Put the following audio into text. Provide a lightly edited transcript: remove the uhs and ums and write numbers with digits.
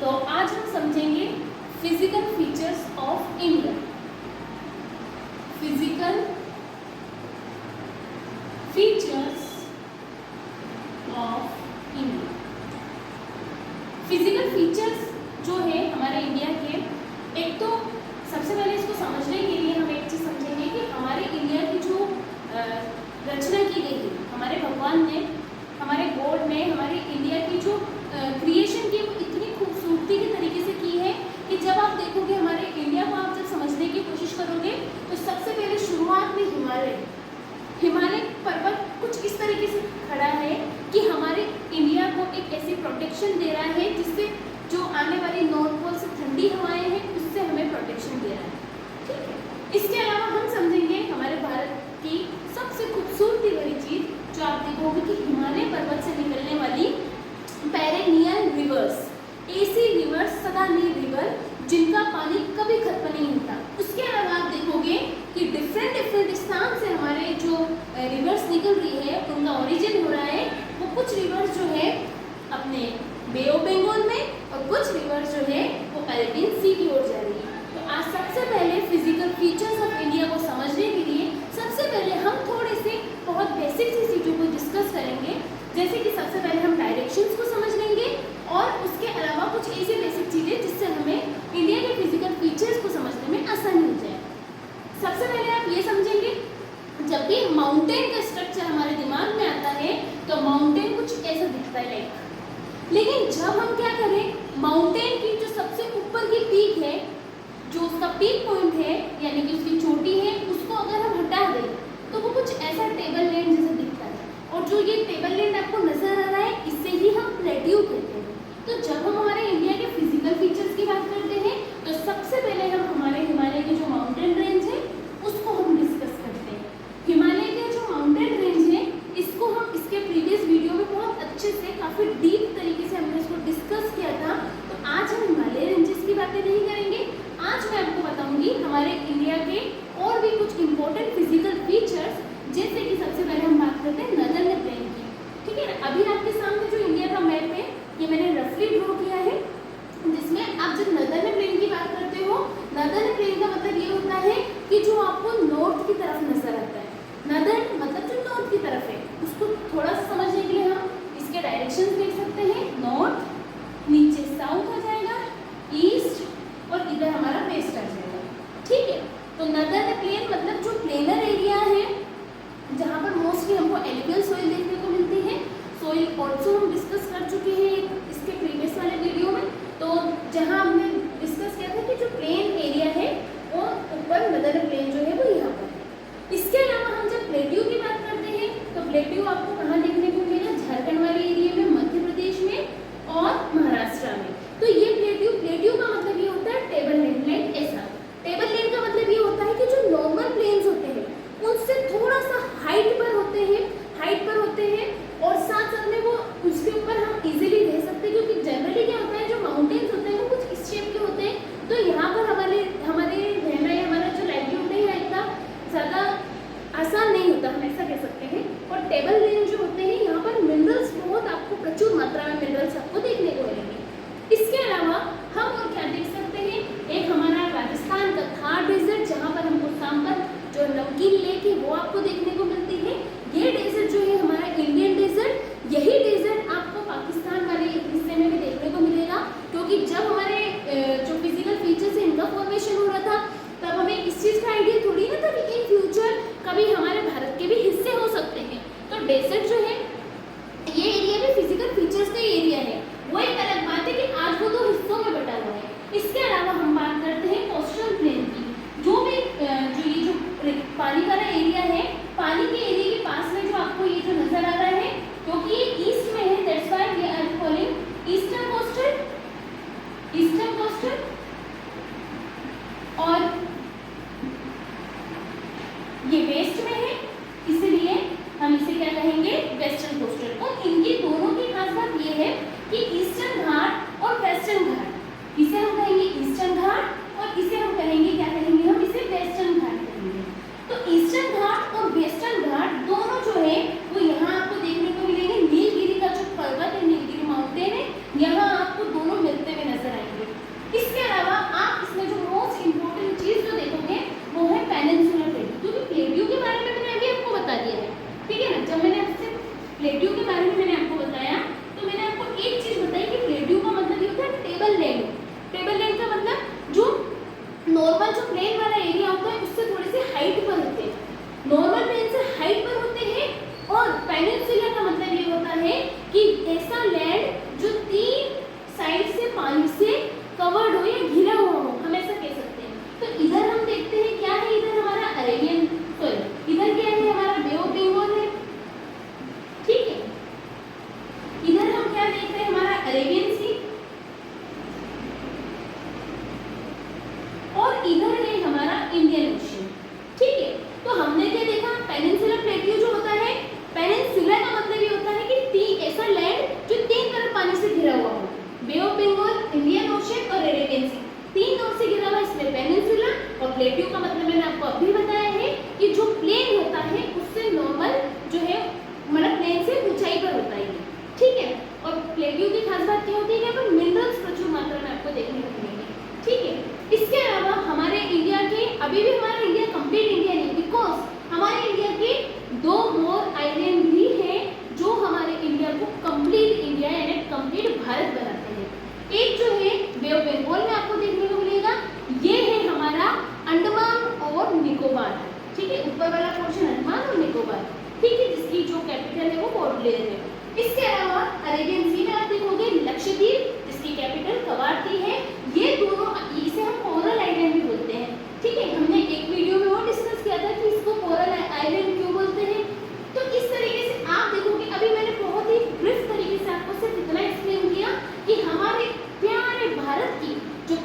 तो आज हम समझेंगे physical features of India. Physical features of India. Physical features जो है हमारे इंडिया के, एक तो सबसे पहले इसको समझने के लिए हम एक चीज़ समझेंगे कि हमारे इंडिया की जो रचना की गई है, हमारे भगवान ने, हमारे गॉड ने हमारे इंडिया की जो क्रिएशन की वो इतनी खूबसूरती के तरीके से की है कि जब आप देखोगे हमारे इंडिया को, आप जब समझने की कोशिश करोगे तो सबसे पहले शुरुआत में हिमालय पर्वत कुछ इस तरीके से खड़ा है कि हमारे इंडिया को एक ऐसी प्रोटेक्शन दे रहा है जिससे जो आने वाली नॉर्थ पोल से ठंडी हवाएं हैं उससे हमें प्रोटेक्शन दे रहा है। ठीक है, इसके अलावा हम समझेंगे हमारे भारत की सबसे खूबसूरती भरी चीज जो आप देखोगे कि हिमालय पर्वत से निकलने वाली पेरेनियल रिवर्स, ऐसी रिवर्स, सदानील रिवर जिनका पानी कभी खत्म नहीं होता। उसके अलावा आप देखोगे कि डिफरेंट स्थान से हमारे जो रिवर्स निकल रही है उनका ओरिजिन हो रहा है। वो कुछ रिवर्स जो है अपने बे ऑफ बंगाल में और कुछ रिवर्स जो है वो अरेबियन सी की ओर जा रही है। तो आज सबसे पहले फिजिकल फीचर्स ऑफ इंडिया को समझने के लिए सबसे पहले हम थोड़े से बहुत बेसिक सी चीज़ों को डिस्कस करेंगे, जैसे कि सबसे पहले हम डायरेक्शंस को समझ लेंगे और उसके अलावा कुछ ऐसी बेसिक चीज़ें जिससे हमें इंडिया के फिजिकल फीचर्स को समझने में आसानी हो जाए। सबसे पहले आप ये समझेंगे, जब भी माउंटेन का स्ट्रक्चर हमारे दिमाग में आता है तो माउंटेन कुछ ऐसा दिखता है, लेकिन जब हम क्या करें, माउंटेन की जो सबसे ऊपर की पीक है, जो उसका पीक पॉइंट है यानी कि उसकी चोटी है, उसको अगर हम हटा दें तो वो कुछ ऐसा टेबल लैंड जैसा दिखता है। और जो ये टेबल लैंड आपको नजर आ रहा है इससे ही हम प्लेट्यू कहते हैं। तो जब हम हमारे इंडिया के फिजिकल फीचर्स की बात करते हैं तो सबसे पहले हम हमारे हिमालय के जो माउंटेन रेंज है उसको हम डिस्कस करते हैं। हिमालय के जो माउंटेन रेंज है इसको हम इसके प्रीवियस वीडियो में बहुत अच्छे से, काफ़ी डीप तरीके से हमने इसको डिस्कस किया था। तो आज हम हिमालय रेंजेस की बातें नहीं करेंगे, आज मैं आपको बताऊंगी हमारे इंडिया के और भी कुछ इंपॉर्टेंट फिजिकल फीचर्स, जैसे कि सबसे पहले हम बात करते हैं नदर्न प्लेन की। ठीक है, अभी आपके सामने जो इंडिया का मैप है ये मैंने रफली ड्रॉ किया है, जिसमें आप जब नदर्न प्लेन की बात करते हो, नदर्न प्लेन का मतलब ये होता है कि जो आपको नॉर्थ की तरफ नजर आता है। नदर्न मतलब जो नॉर्थ की तरफ है, उसको थोड़ा सा समझने के लिए हम इसके डायरेक्शंस देख सकते हैं। नॉर्थ, नीचे साउथ आ जाएगा, ईस्ट और इधर हमारा वेस्ट आ जाएगा। ठीक है, तो नदर्न प्लेन मतलब जो प्लेनर एरिया है जहाँ पर मोस्टली हमको एलुवियल सॉइल देखने को मिलती है। सॉइल ऑल्सो हम डिस्कस कर चुके हैं इसके प्रीवियस वाले वीडियो में। तो जहाँ हमने डिस्कस किया था कि जो प्लेन एरिया है वो ऊपर नदर्न प्लेन जो है वो यहाँ पर है। इसके अलावा हम जब प्लेट्यू की बात करते हैं तो प्लेट्यू आपको कहाँ देखने को मिलेगा, झारखंड वाले एरिया में, मध्य प्रदेश में और महाराष्ट्र में। तो ये प्लेट्यू का मतलब ये होता है टेबल लैंड। ऐसा टेबल लैंड का मतलब ये होता है कि जो नॉर्मल प्लेन्स होते हैं उनसे थोड़ा सा हाइट पर होते हैं और साथ साथ में वो उसके ऊपर हम इजीली रह सकते हैं, क्योंकि जनरली क्या होता है जो माउंटेन्स होते हैं वो कुछ इस शेप के होते हैं। तो यहाँ पर हमारे रहना या हमारा जो लाइवलीहुड है इतना ज़्यादा आसान नहीं होता, हम ऐसा कह सकते हैं। और टेबल लैंड जो होते हैं यहाँ पर मिनरल्स बहुत आपको प्रचुर मात्रा में मिनरल्स आपको देखने को मिलेंगे। इसके अलावा हम और क्या देख सकते हैं, एक हमारा राजस्थान का थार डेजर्ट जहाँ पर हमको शाम पर जो नमकीन लेक है वो आपको देखने को मिलती है। ये डेजर्ट जो है हमारा इंडियन डेजर्ट, यही डेजर्ट आपको पाकिस्तान वाले हिस्से में भी देखने को मिलेगा, क्योंकि जब हमारे जो फिजिकल फीचर्स है इनका फॉर्मेशन हो रहा था तब हमें इस चीज़ का आइडिया थोड़ी ना था कि इन फ्यूचर कभी हमारे भारत के भी हिस्से हो सकते हैं। तो डेजर्ट जो है ये एरिया भी फिजिकल फीचर्स का एरिया है। वो एक अलग बात है कि आज वो दो हिस्सों में बटा हुआ है। इसके अलावा हम बात करते हैं कोस्टल प्लेन की, जो भी जो पानी वाला एरिया है, पानी के एरिया के पास में जो आपको ये जो नजर आ रहा है, क्योंकि ये ईस्ट में है, that's why we are calling eastern coastal और ये वेस्ट में है, इसलिए हम इसे क्या कहेंगे, वेस्ट और इधर है हमारा इंडियन ओशियन। ठीक है, तो हमने क्या देखा, पेनिनसुलर प्लेट्यू जो होता है, पेनिनसुला का मतलब ये होता है कि ऐसा लैंड जो तीन तरफ पानी से घिरा हुआ हो, बे ऑफ बंगाल, इंडियन ओशियन और अरेबियन सी, तीन ओर से घिरा हुआ, इसमें पेनिनसुला। और प्लेट्यू का मतलब मैंने आपको अभी बताया है कि जो प्लेन होता है उससे नॉर्मल जो है, मतलब प्लेन से ऊंचाई पर होता है। ठीक है, और प्लेट्यू की खास बात क्या होती है कि यहाँ पर मिनरल्स प्रचुर मात्रा में आपको देखने को मिलेंगे। ठीक है, इसके अलावा हमारे इंडिया के, अभी भी हमारा इंडिया कंप्लीट इंडिया नहीं, बिकॉज हमारे इंडिया के दो मोर आइलैंड भी हैं जो हमारे इंडिया को कंप्लीट इंडिया यानी कंप्लीट भारत बनाते हैं। एक जो है बे ऑफ बंगाल में आपको देखने को मिलेगा, ये है हमारा अंडमान और निकोबार। ठीक है, ऊपर वाला पोर्शन अंडमान और निकोबार। ठीक है, जिसकी जो कैपिटल है वो पोर्ट ब्लेयर है। इसके अलावा अरेबियन सी में आप देखोगे लक्षद्वीप, जिसकी कैपिटल कवारती है। ये दोनों, इसे हम कोरल आइलैंड भी बोलते हैं। ठीक है, हमने एक वीडियो में वो डिस्कस किया था कि इसको कोरल आइलैंड क्यों बोलते हैं। तो इस तरीके से आप देखोगे, अभी मैंने बहुत ही ब्रीफ तरीके से आपको सिर्फ इतना एक्सप्लेन किया कि हमारे प्यारे भारत की जो